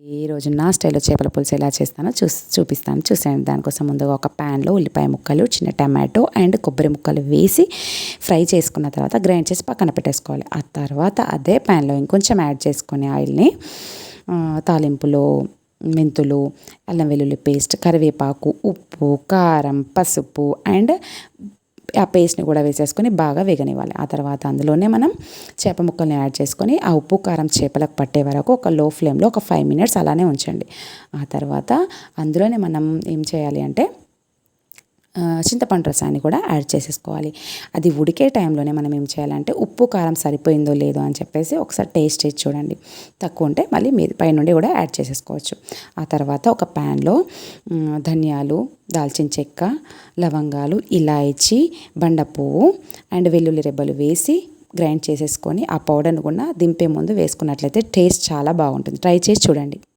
ఈరోజు నా స్టైల్లో చేపల పులుసు ఎలా చేస్తానో చూపిస్తాను చూసేయండి. దానికోసం ముందుగా ఒక ప్యాన్లో ఉల్లిపాయ ముక్కలు, చిన్న టమాటో అండ్ కొబ్బరి ముక్కలు వేసి ఫ్రై చేసుకున్న తర్వాత గ్రైండ్ చేసి పక్కన పెట్టేసుకోవాలి. ఆ తర్వాత అదే ప్యాన్లో ఇంకొంచెం యాడ్ చేసుకొని ఆయిల్ని తాలింపులో మెంతులు, అల్లం వెల్లుల్లి పేస్ట్, కరివేపాకు, ఉప్పు, కారం, పసుపు అండ్ ఆ పేస్ట్ని కూడా వేసేసుకొని బాగా వేగనివ్వాలి. ఆ తర్వాత అందులోనే మనం చేప ముక్కల్ని యాడ్ చేసుకొని ఆ ఉప్పు కారం చేపలకు పట్టే వరకు ఒక లో ఫ్లేమ్లో ఒక 5 minutes అలానే ఉంచండి. ఆ తర్వాత అందులోనే మనం ఏం చేయాలి అంటే చింతపండు రసాన్ని కూడా యాడ్ చేసేసుకోవాలి. అది ఉడికే టైంలోనే మనం ఏం చేయాలంటే ఉప్పు కారం సరిపోయిందో లేదో అని చెప్పేసి ఒకసారి టేస్ట్ చేసి చూడండి. తక్కువ ఉంటే మళ్ళీ మీరు పైనుండి కూడా యాడ్ చేసేసుకోవచ్చు. ఆ తర్వాత ఒక ప్యాన్లో ధనియాలు, దాల్చిన చెక్క, లవంగాలు, ఇలాయచి, బండ పువ్వు అండ్ వెల్లుల్లి రెబ్బలు వేసి గ్రైండ్ చేసేసుకొని ఆ పౌడర్ను కూడా దింపే ముందు వేసుకున్నట్లయితే టేస్ట్ చాలా బాగుంటుంది. ట్రై చేసి చూడండి.